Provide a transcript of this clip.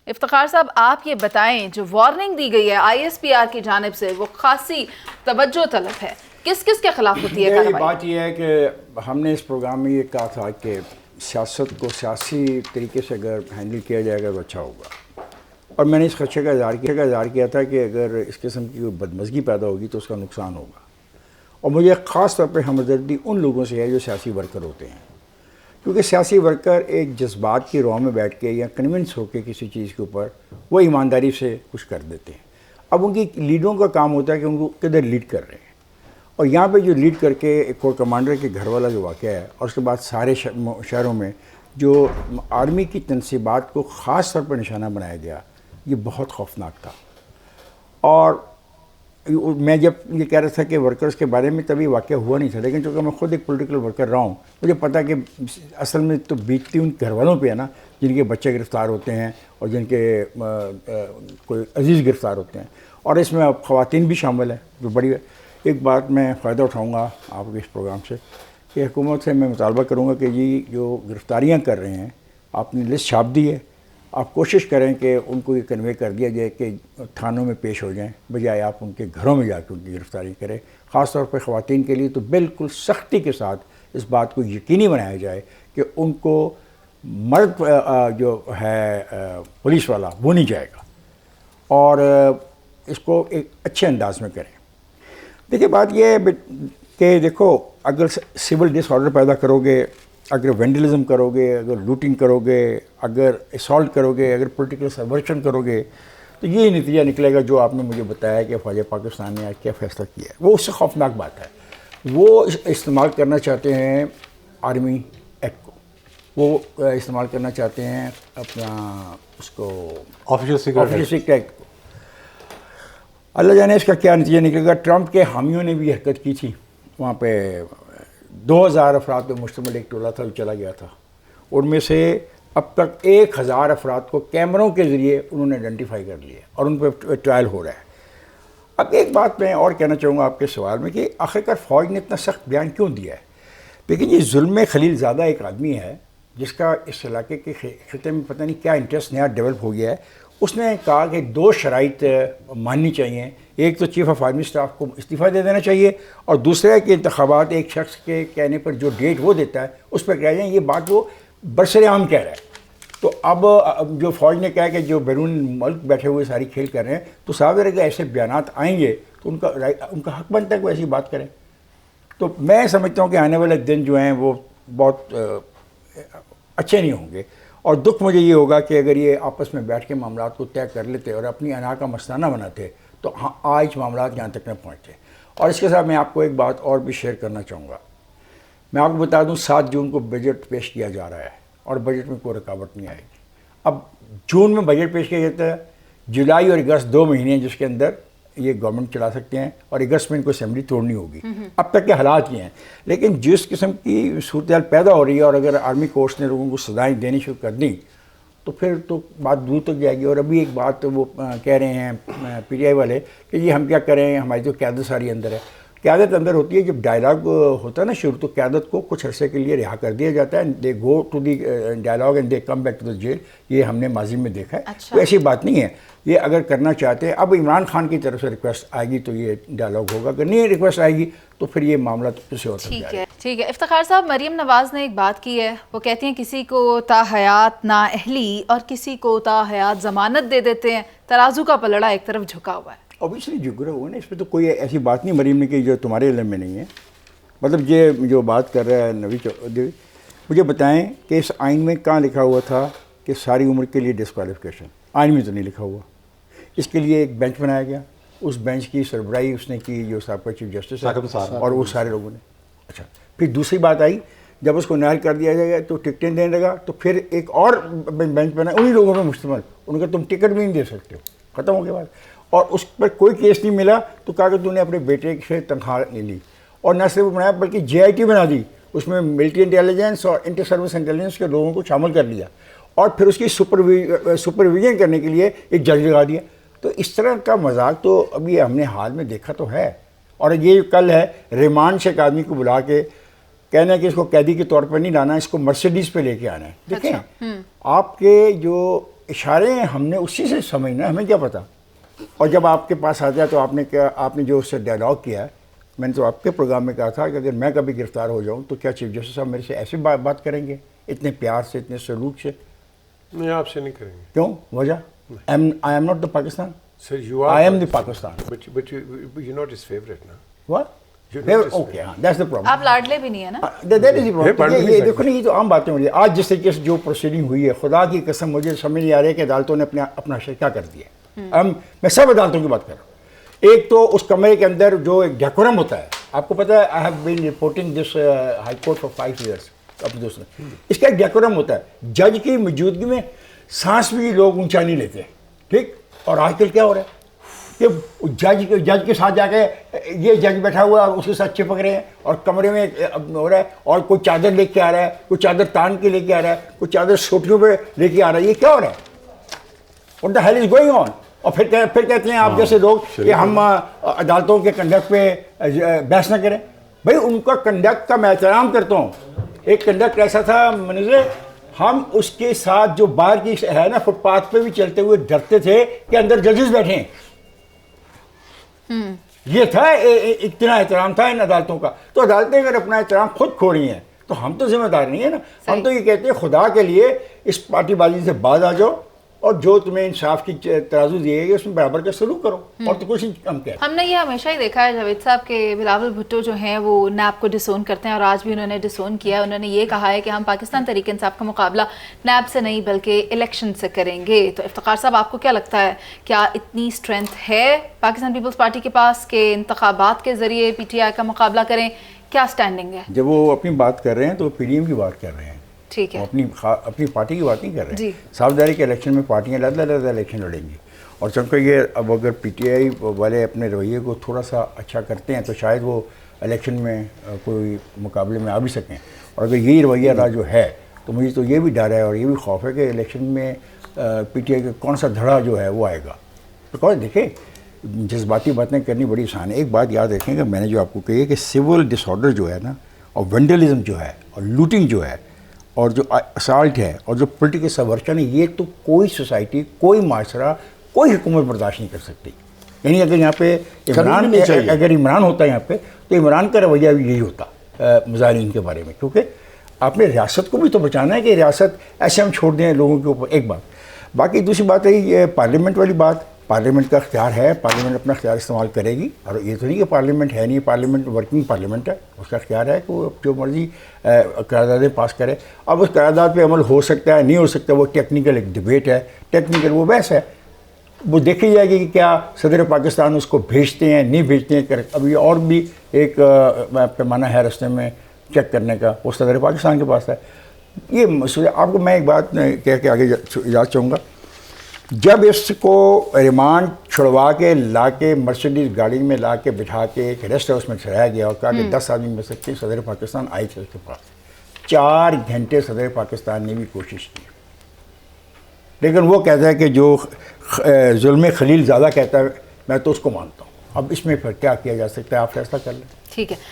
افتخار صاحب آپ یہ بتائیں جو وارننگ دی گئی ہے ISPR کی جانب سے وہ خاصی توجہ طلب ہے، کس کس کے خلاف ہوتی ہے کارروائی؟ بات یہ ہے کہ ہم نے اس پروگرام میں یہ کہا تھا کہ سیاست کو سیاسی طریقے سے اگر ہینڈل کیا جائے گا تو اچھا ہوگا، اور میں نے اس خدشے کا اظہار کیا تھا کہ اگر اس قسم کی بدمزگی پیدا ہوگی تو اس کا نقصان ہوگا، اور مجھے خاص طور پہ ہمدردی ان لوگوں سے ہے جو سیاسی ورکر ہوتے ہیں، کیونکہ سیاسی ورکر ایک جذبات کی راہ میں بیٹھ کے یا کنونس ہو کے کسی چیز کے اوپر وہ ایمانداری سے کچھ کر دیتے ہیں۔ اب ان کی لیڈروں کا کام ہوتا ہے کہ ان کو کدھر لیڈ کر رہے ہیں، اور یہاں پہ جو لیڈ کر کے ایک کور کمانڈر کے گھر والا جو واقعہ ہے، اور اس کے بعد سارے شہروں میں جو آرمی کی تنصیبات کو خاص طور پر نشانہ بنایا گیا، یہ بہت خوفناک تھا۔ اور میں جب یہ کہہ رہا تھا کہ ورکرز کے بارے میں تبھی واقعہ ہوا نہیں تھا، لیکن چونکہ میں خود ایک پولیٹیکل ورکر رہا ہوں، مجھے پتہ کہ اصل میں تو بیتتی ان گھر والوں پہ ہے نا، جن کے بچے گرفتار ہوتے ہیں اور جن کے کوئی عزیز گرفتار ہوتے ہیں، اور اس میں اب خواتین بھی شامل ہیں جو بڑی ایک بات میں فائدہ اٹھاؤں گا آپ کے اس پروگرام سے کہ حکومت سے میں مطالبہ کروں گا کہ یہ جو گرفتاریاں کر رہے ہیں آپ نے لسٹ چھاپ دی ہے، آپ کوشش کریں کہ ان کو یہ کنوے کر دیا جائے کہ تھانوں میں پیش ہو جائیں، بجائے آپ ان کے گھروں میں جا کے ان کی گرفتاری کریں۔ خاص طور پہ خواتین کے لیے تو بالکل سختی کے ساتھ اس بات کو یقینی بنایا جائے کہ ان کو مرد جو ہے پولیس والا وہ نہیں جائے گا، اور اس کو ایک اچھے انداز میں کریں۔ دیکھیے بات یہ ہے کہ دیکھو اگر سول ڈس آرڈر پیدا کرو گے، اگر وینڈلزم کرو گے، اگر لوٹنگ کرو گے، اگر اسالٹ کرو گے، اگر پولیٹیکل سبورشن کرو گے، تو یہ نتیجہ نکلے گا جو آپ نے مجھے بتایا کہ فوج پاکستان نے آج کیا فیصلہ کیا ہے، وہ اس سے خوفناک بات ہے۔ وہ استعمال کرنا چاہتے ہیں آرمی ایکٹ کو، وہ استعمال کرنا چاہتے ہیں اپنا اس کو آفیشل سیکرٹ ایکٹ کو۔ اللہ جانے اس کا کیا نتیجہ نکلے گا۔ ٹرمپ کے حامیوں نے بھی حرکت کی تھی، وہاں پہ 2000 افراد پہ مشتمل ایک ٹولہ تھا جو چلا گیا تھا، ان میں سے اب تک 1000 افراد کو کیمروں کے ذریعے انہوں نے آئیڈینٹیفائی کر لیا اور ان پہ ٹرائل ہو رہا ہے۔ اب ایک بات میں اور کہنا چاہوں گا آپ کے سوال میں کہ آخرکار فوج نے اتنا سخت بیان کیوں دیا ہے؟ لیکن یہ ظلم خلیل زادہ ایک آدمی ہے جس کا اس علاقے کے خطے میں پتہ نہیں کیا انٹرسٹ نیا ڈیولپ ہو گیا ہے۔ اس نے کہا کہ 2 شرائط ماننی چاہیے، ایک تو چیف آف آرمی اسٹاف کو استعفیٰ دے دینا چاہیے، اور دوسرا ہے کہ انتخابات ایک شخص کے کہنے پر جو ڈیٹ وہ دیتا ہے اس پہ کہہ جائیں۔ یہ بات وہ برسر عام کہہ رہا ہے۔ تو اب جو فوج نے کہا کہ جو بیرون ملک بیٹھے ہوئے ساری کھیل کر رہے ہیں، تو صاحب اگر ایسے بیانات آئیں گے تو ان کا حق بنتا ہے کہ وہ ایسی بات کریں۔ تو میں سمجھتا ہوں کہ آنے والے دن جو ہیں وہ بہت اچھے نہیں ہوں گے، اور دکھ مجھے یہ ہوگا کہ اگر یہ آپس میں بیٹھ کے معاملات کو طے کر لیتے اور اپنی انا کا مسئلہ نہ بناتے تو آج معاملات یہاں تک نہ پہنچتے۔ اور اس کے ساتھ میں آپ کو ایک بات اور بھی شیئر کرنا چاہوں گا۔ میں آپ کو بتا دوں 7 جون کو بجٹ پیش کیا جا رہا ہے، اور بجٹ میں کوئی رکاوٹ نہیں آئے گی۔ اب جون میں بجٹ پیش کیا جاتا ہے، جولائی اور اگست 2 مہینے ہیں جس کے اندر یہ گورنمنٹ چلا سکتے ہیں، اور اگست میں ان کو اسمبلی توڑنی ہوگی۔ اب تک کے حالات یہ ہیں، لیکن جس قسم کی صورتحال پیدا ہو رہی ہے، اور اگر آرمی کورٹس نے لوگوں کو سزائیں دینی شروع کر دیں تو پھر تو بات دور تک جائے گی۔ اور ابھی ایک بات وہ کہہ رہے ہیں PTI والے کہ یہ ہم کیا کریں، ہماری تو قیادت ساری اندر ہے۔ قیادت اندر ہوتی ہے جب ڈائلاگ ہوتا ہے نا شروع، تو قیادت کو کچھ عرصے کے لیے رہا کر دیا جاتا ہے، they go to the dialogue and they come back to the jail. یہ ہم نے ماضی میں دیکھا ہے، تو ایسی بات نہیں ہے۔ یہ اگر کرنا چاہتے ہیں، اب عمران خان کی طرف سے ریکویسٹ آئے گی تو یہ ڈائلاگ ہوگا، اگر نہیں ریکویسٹ آئے گی تو پھر یہ معاملہ کسی اور ٹھیک ہے۔ ٹھیک ہے افتخار صاحب، مریم نواز نے ایک بات کی ہے، وہ کہتی ہیں کسی کو تا حیات نااہلی اور کسی کو تا حیات ضمانت دے دیتے ہیں، ترازو کا پلڑا ایک طرف جھکا ہوا ہے۔ اوبیسلی جھک رہا ہوا نا، اس پہ تو کوئی ایسی بات نہیں مریم نے کہ جو تمہارے علم میں نہیں ہے۔ مطلب یہ جو بات کر رہا ہے نوی چودھری، مجھے بتائیں کہ اس آئین میں کہاں لکھا ہوا تھا کہ ساری عمر کے لیے ڈسکوالیفیکیشن؟ آئین میں تو نہیں لکھا ہوا۔ اس کے لیے ایک بینچ بنایا گیا، اس بینچ کی سربراہی اس نے کی جو سابقہ چیف جسٹس ہے، اور وہ سارے لوگوں نے۔ اچھا، پھر دوسری بات آئی، جب اس کو نائل کر دیا جائے گا تو ٹکٹیں دینے لگا، تو پھر ایک اور بینچ بنا انہی لوگوں پہ مشتمل، ان کا تم ٹکٹ بھی نہیں دے سکتے ہو، ختم ہو گیا بات۔ اور اس پر کوئی کیس نہیں ملا تو کہا کہ تو نے اپنے بیٹے سے تنخواہ نہیں لی، اور نہ صرف بنایا بلکہ JIT بنا دی، اس میں ملٹری انٹیلیجنس اور انٹر سروس انٹیلیجنس کے لوگوں کو شامل کر لیا، اور پھر اس کی سپرویژن کرنے کے لیے ایک جج لگا دیا۔ تو اس طرح کا مذاق تو ابھی ہم نے حال میں دیکھا تو ہے۔ اور یہ کل ہے ریمانڈ سے ایک آدمی کو بلا کے کہنا ہے کہ اس کو قیدی کے طور پر نہیں لانا، اس کو مرسیڈیز پہ لے کے آنا ہے۔ دیکھیں آپ کے جو اشارے ہم نے اسی سے سمجھنا، ہمیں کیا پتہ. اور جب آپ کے پاس آ جائے تو آپ نے جو اس سے ڈائلاگ کیا ہے، میں نے تو آپ کے پروگرام میں کہا تھا کہ اگر میں کبھی گرفتار ہو جاؤں تو کیا چیف جسٹس صاحب میرے سے ایسی بات کریں گے، اتنے پیار سے، اتنے سلوک سے؟ نہیں، آپ سے نہیں کریں گے. کیوں؟ وجہ؟ I am not the Pakistan. Sir, you are. I am the Pakistan. But you're not his favorite, no? What? You're not his Okay, that's the problem. آپ لاڈلے بھی نہیں ہے نا. That is the problem. پڑھ نہیں یہ سکتے. دیکھو نا، یہ تو عام باتیں ہو رہی ہیں. آج جس طریقے سے جو پروسیڈنگ ہوئی ہے، خدا کی قسم مجھے سمجھ نہیں آ رہی ہے کہ عدالتوں نے اپنا شے کیا کر دیا. میں سب عدالتوں کی بات کر رہا ہوں. ایک تو اس کمرے کے اندر جو ایک ڈیکورم ہوتا ہے، آپ کو پتہ ہے I have been reporting this high court for 5 years اپنے دوست نے. اس کا ایک ڈیکورم ہوتا ہے، جج کی موجودگی میں سانس بھی لوگ اونچا نہیں لیتے. ٹھیک. اور آج کل کیا ہو رہا ہے کہ جج کے ساتھ جا کے یہ جج بیٹھا ہوا ہے اور اس کے ساتھ چپک رہے ہیں، اور کمرے میں ہو رہا ہے، اور کوئی چادر لے کے آ رہا ہے، کوئی چادر تان کے لے کے آ رہا ہے، کوئی چادر سوٹیوں پہ لے کے آ رہا ہے. یہ کیا ہو رہا ہے؟ What the hell is going on? اور پھر کہتے ہیں آپ جیسے لوگ کہ ہم عدالتوں کے کنڈکٹ پہ بحث نہ کریں. بھائی ان کا کنڈکٹ کا میں احترام کرتا ہوں. ایک کنڈکٹ ایسا تھا منظر، ہم اس کے ساتھ جو باہر کی ہے نا فٹ پاتھ پہ بھی چلتے ہوئے ڈرتے تھے کہ اندر ججز بیٹھے ہیں. یہ تھا اتنا احترام تھا ان عدالتوں کا. تو عدالتیں اگر اپنا احترام خود کھو رہی ہیں تو ہم تو ذمہ دار نہیں ہیں نا. ہم تو یہ کہتے ہیں خدا کے لیے اس پارٹی بازی سے باز آ جاؤ، اور جو تمہیں انصاف کی ترازو دیے گا اس میں برابر کا سلوک کرو. اور تو کچھ ہم کہتے ہیں. ہم نے یہ ہمیشہ ہی دیکھا ہے جاوید صاحب کہ بلاول بھٹو جو ہیں وہ نیب کو ڈسون کرتے ہیں، اور آج بھی انہوں نے ڈسون کیا. انہوں نے یہ کہا ہے کہ ہم پاکستان تحریک انصاف کا مقابلہ نیب سے نہیں بلکہ الیکشن سے کریں گے. تو افتخار صاحب، آپ کو کیا لگتا ہے، کیا اتنی اسٹرینتھ ہے پاکستان پیپلز پارٹی کے پاس کہ انتخابات کے ذریعے پی ٹی آئی کا مقابلہ کریں؟ کیا اسٹینڈنگ ہے؟ جب وہ اپنی بات کر رہے ہیں تو پی ڈی ایم کی بات کر رہے ہیں، ٹھیک ہے، اپنی پارٹی کی بات نہیں کر رہے جی. ہیں. صاف ظاہر ہے کہ الیکشن میں پارٹیاں علیحدہ الیکشن لڑیں گی. اور چونکہ یہ اب اگر پی ٹی آئی والے اپنے رویے کو تھوڑا سا اچھا کرتے ہیں تو شاید وہ الیکشن میں کوئی مقابلے میں آ بھی سکیں. اور اگر یہی رویہ رہا جو ہے تو مجھے تو یہ بھی ڈر ہے اور یہ بھی خوف ہے کہ الیکشن میں پی ٹی آئی کا کون سا دھڑا جو ہے وہ آئے گا. بیکاز دیکھیں، جذباتی باتیں کرنی بڑی آسان ہے. ایک بات یاد رکھیں کہ میں نے جو آپ کو کہی ہے کہ سول ڈس آرڈر جو ہے نا، اور وینڈلزم جو ہے، اور لوٹنگ جو ہے، اور جو اسالٹ ہے، اور جو پولیٹیکل سبورشن ہے، یہ تو کوئی سوسائٹی، کوئی معاشرہ، کوئی حکومت برداشت نہیں کر سکتی. یعنی اگر یہاں پہ عمران ہوتا ہے یہاں پہ تو عمران کا رویہ بھی یہی ہوتا مظاہرین کے بارے میں. کیونکہ آپ نے ریاست کو بھی تو بچانا ہے کہ ریاست ایسے ہم چھوڑ دیں لوگوں کے اوپر. ایک بات. باقی دوسری بات ہے یہ پارلیمنٹ والی بات. پارلیمنٹ کا اختیار ہے، پارلیمنٹ اپنا اختیار استعمال کرے گی. اور یہ تو نہیں کہ پارلیمنٹ ہے نہیں، پارلیمنٹ ورکنگ پارلیمنٹ ہے، اس کا اختیار ہے کہ وہ جو مرضی قراردادیں پاس کرے. اب اس قرارداد پہ عمل ہو سکتا ہے، نہیں ہو سکتا، وہ ٹیکنیکل ایک ڈبیٹ ہے، ٹیکنیکل وہ بحث ہے. وہ دیکھی جائے گی کہ کیا صدر پاکستان اس کو بھیجتے ہیں نہیں بھیجتے ہیں. اب یہ اور بھی ایک پیمانہ ہے رستے میں چیک کرنے کا، وہ صدر پاکستان کے پاس ہے. یہ آپ کو میں ایک بات کہہ کے آگے اجازت چاہوں گا. جب اس کو ریمانڈ چھڑوا کے لا کے مرسیڈیز گاڑی میں لا کے بٹھا کے ایک ریسٹ ہاؤس میں ٹھہرایا گیا اور کہا کہ 10 آدمی مل سکتے ہیں، صدر پاکستان آئے تھے اس کے پاس. 4 گھنٹے صدر پاکستان نے بھی کوشش کی. لیکن وہ کہتا ہے کہ جو ظلم خلیل زیادہ کہتا ہے میں تو اس کو مانتا ہوں. اب اس میں پھر کیا کیا جا سکتا ہے، آپ فیصلہ کر لیں. ٹھیک ہے.